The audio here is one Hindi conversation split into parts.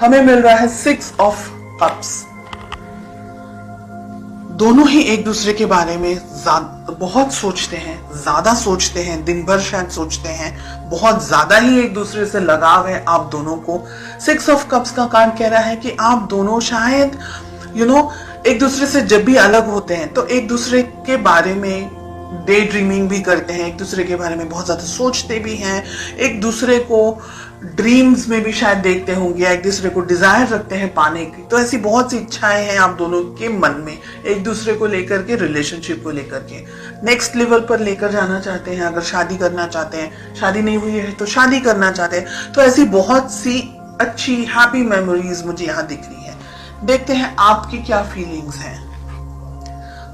हमें मिल रहा है 6 ऑफ कप्स। दोनों ही एक दूसरे के बारे में बहुत सोचते हैं, ज्यादा सोचते हैं, दिन भर शायद सोचते हैं, बहुत ज्यादा ही एक दूसरे से लगाव है आप दोनों को। 6 ऑफ कप्स का कार्ड कह रहा है कि आप दोनों शायद एक दूसरे से जब भी अलग होते हैं तो एक दूसरे के बारे में डे ड्रीमिंग भी करते हैं, एक दूसरे के बारे में बहुत ज्यादा सोचते भी हैं, एक दूसरे को ड्रीम्स में भी शायद देखते होंगे, एक दूसरे को डिजायर रखते हैं पाने की। तो ऐसी बहुत सी इच्छाएं हैं आप दोनों के मन में एक दूसरे को लेकर के, रिलेशनशिप को लेकर के नेक्स्ट लेवल पर लेकर जाना चाहते हैं। अगर शादी करना चाहते हैं, शादी नहीं हुई है तो शादी करना चाहते हैं, तो ऐसी बहुत सी अच्छी हैप्पी मेमोरीज मुझे यहाँ दिख रही है। देखते हैं आपकी क्या फीलिंग्स हैं।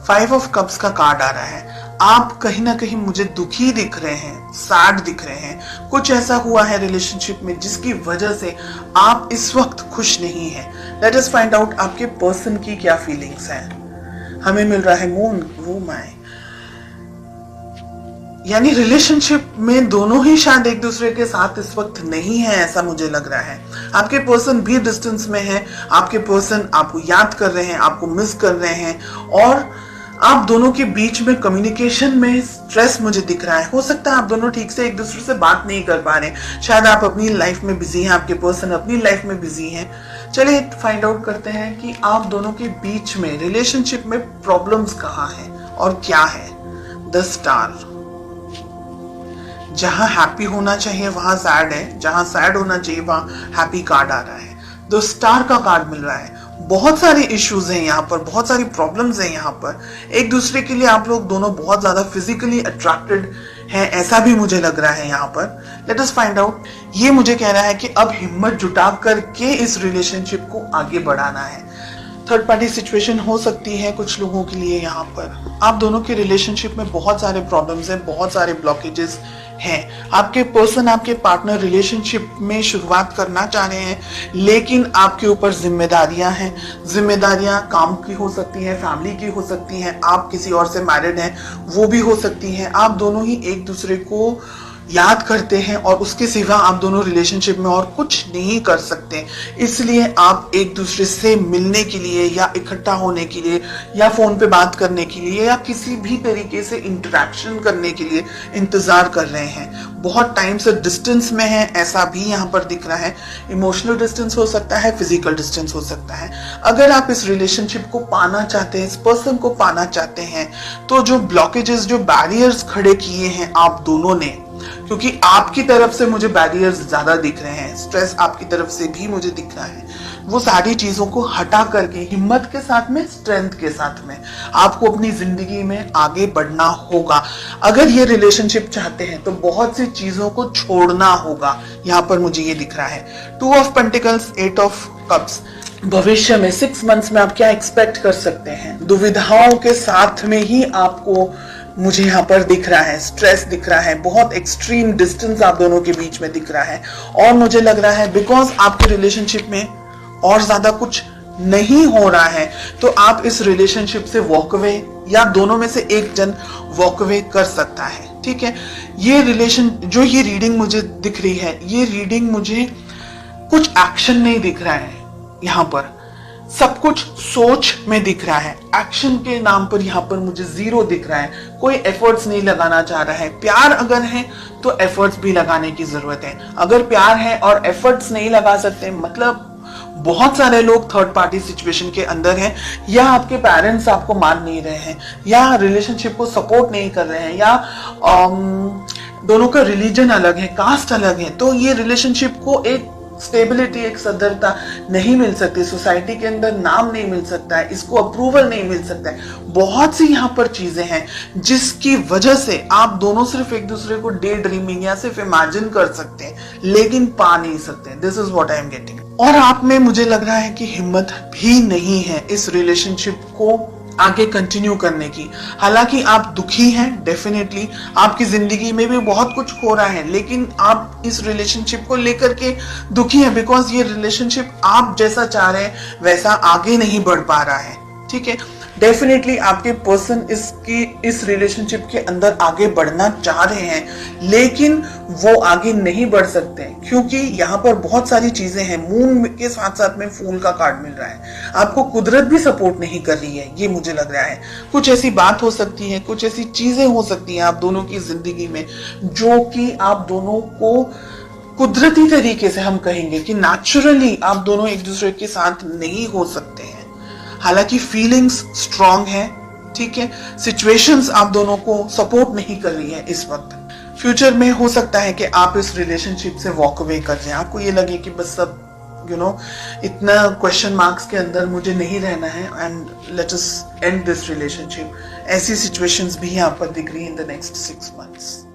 5 ऑफ कप्स का कार्ड आ रहा है। आप कहीं ना कहीं मुझे दुखी दिख रहे हैं, सैड दिख रहे हैं। कुछ ऐसा हुआ है रिलेशनशिप में जिसकी वजह से आप इस वक्त खुश नहीं हैं। लेट अस फाइंड आउट आपके पर्सन की क्या फीलिंग्स हैं। हमें मिल रहा है मून, वो माय, यानी रिलेशनशिप में दोनों ही शायद एक दूसरे के साथ इस वक्त नहीं है, ऐसा मुझे लग रहा है। आपके पर्सन भी डिस्टेंस में है, आपके पर्सन आपको याद कर रहे हैं, आपको मिस कर रहे हैं, और आप दोनों के बीच में कम्युनिकेशन में स्ट्रेस मुझे दिख रहा है। हो सकता है आप दोनों ठीक से एक दूसरे से बात नहीं कर पा रहे, शायद आप अपनी लाइफ में बिजी हैं, आपके पर्सन अपनी लाइफ में बिजी हैं। चलिए फाइंड आउट करते हैं कि आप दोनों के बीच में रिलेशनशिप में प्रॉब्लम्स कहाँ हैं और क्या है। द स्टार, जहां हैप्पी होना चाहिए वहां सैड है, जहां सैड होना चाहिए वहां हैप्पी कार्ड आ रहा है। द स्टार का कार्ड मिल रहा है। बहुत सारे इश्यूज हैं यहाँ पर, बहुत सारी प्रॉब्लम्स हैं यहाँ पर। एक दूसरे के लिए आप लोग दोनों बहुत ज्यादा फिजिकली अट्रैक्टेड हैं, ऐसा भी मुझे लग रहा है यहाँ पर। Let us find out. ये मुझे कह रहा है कि अब हिम्मत जुटा करके इस रिलेशनशिप को आगे बढ़ाना है। थर्ड पार्टी सिचुएशन हो सकती है कुछ लोगों के लिए यहाँ पर। आप दोनों के रिलेशनशिप में बहुत सारे प्रॉब्लम्स हैं, बहुत सारे ब्लॉकेजेस हैं। आपके पर्सन, आपके पार्टनर रिलेशनशिप में शुरुआत करना चाह रहे हैं, लेकिन आपके ऊपर जिम्मेदारियां हैं। जिम्मेदारियां काम की हो सकती हैं, फैमिली की हो सकती हैं, आप किसी और से मैरिड हैं वो भी हो सकती हैं। आप दोनों ही एक दूसरे को याद करते हैं और उसके सिवा आप दोनों रिलेशनशिप में और कुछ नहीं कर सकते। इसलिए आप एक दूसरे से मिलने के लिए या इकट्ठा होने के लिए या फोन पे बात करने के लिए या किसी भी तरीके से इंटरेक्शन करने के लिए इंतजार कर रहे हैं। बहुत टाइम से डिस्टेंस में है, ऐसा भी यहाँ पर दिख रहा है। इमोशनल डिस्टेंस हो सकता है, फिजिकल डिस्टेंस हो सकता है। अगर आप इस रिलेशनशिप को पाना चाहते हैं, इस पर्सन को पाना चाहते हैं, तो जो ब्लॉकेजेस, जो बैरियर्स खड़े किए हैं आप दोनों ने, क्योंकि आपकी तरफ से मुझे बैरियर्स ज्यादा दिख रहे हैं, स्ट्रेस आपकी तरफ से भी मुझे दिख रहा है, वो सारी चीजों को हटा करके हिम्मत के साथ में, स्ट्रेंथ के साथ में आपको अपनी जिंदगी में आगे बढ़ना होगा। अगर ये रिलेशनशिप चाहते हैं तो बहुत सी चीजों को छोड़ना होगा, यहाँ पर मुझे ये दिख रहा है। 2 ऑफ पेंटिकल्स, 8 ऑफ कप्स। भविष्य में 6 मंथ्स में आप क्या एक्सपेक्ट कर सकते हैं? दुविधाओं के साथ में ही आपको मुझे यहाँ पर दिख रहा है, स्ट्रेस दिख रहा है, बहुत एक्सट्रीम डिस्टेंस आप दोनों के बीच में दिख रहा है। और मुझे लग रहा है बिकॉज आपके रिलेशनशिप में और ज्यादा कुछ नहीं हो रहा है, तो आप इस रिलेशनशिप से वॉक अवे, या दोनों में से एक जन वॉक अवे कर सकता है। ठीक है, ये रिलेशन, जो ये रीडिंग मुझे दिख रही है, ये रीडिंग मुझे कुछ एक्शन नहीं दिख रहा है। यहाँ पर सब कुछ सोच में दिख रहा है, एक्शन के नाम पर यहाँ पर मुझे 0 दिख रहा है। कोई एफर्ट्स नहीं लगाना चाह रहा है। प्यार अगर है तो एफर्ट्स भी लगाने की जरूरत है। अगर प्यार है और एफर्ट्स नहीं लगा सकते, मतलब बहुत सारे लोग थर्ड पार्टी सिचुएशन के अंदर हैं, या आपके पेरेंट्स आपको मान नहीं रहे हैं, या रिलेशनशिप को सपोर्ट नहीं कर रहे हैं, या दोनों का रिलीजन अलग है, कास्ट अलग है, तो ये रिलेशनशिप को एक स्टेबिलिटी, एक सदरता नहीं मिल सकती, सोसाइटी के अंदर नाम नहीं मिल सकता है, इसको अप्रूवल नहीं मिल सकता है। बहुत सी यहाँ पर चीजें हैं जिसकी वजह से आप दोनों सिर्फ एक दूसरे को डे ड्रीमिंग या सिर्फ इमेजिन कर सकते हैं, लेकिन पा नहीं सकते। This is what I am getting. और आप में मुझे लग रहा है कि हिम्मत भी नहीं है इस रिलेशनशिप को आगे कंटिन्यू करने की। हालांकि आप दुखी हैं, डेफिनेटली आपकी जिंदगी में भी बहुत कुछ हो रहा है, लेकिन आप इस रिलेशनशिप को लेकर के दुखी हैं बिकॉज ये रिलेशनशिप आप जैसा चाह रहे हैं वैसा आगे नहीं बढ़ पा रहा है। ठीक है, डेफिनेटली आपके पर्सन इस रिलेशनशिप के अंदर आगे बढ़ना चाह रहे हैं, लेकिन वो आगे नहीं बढ़ सकते क्योंकि यहाँ पर बहुत सारी चीजें हैं। मून के साथ साथ में फूल का कार्ड मिल रहा है। आपको कुदरत भी सपोर्ट नहीं कर रही है, ये मुझे लग रहा है। कुछ ऐसी बात हो सकती है, कुछ ऐसी चीजें हो सकती हैं आप दोनों की जिंदगी में जो कि आप दोनों को कुदरती तरीके से, हम कहेंगे कि नेचुरली आप दोनों एक दूसरे के साथ नहीं हो सकते हैं। हालांकि फीलिंग्स स्ट्रांग है, ठीक है, सिचुएशंस आप दोनों को सपोर्ट नहीं कर रही है इस वक्त। फ्यूचर में हो सकता है कि आप इस रिलेशनशिप से वॉक अवे कर जाए, आपको ये लगे कि बस सब इतना क्वेश्चन मार्क्स के अंदर मुझे नहीं रहना है and let us and this relationship. ऐसी सिचुएशंस भी यहाँ पर दिख रही है इन द नेक्स्ट 6 months।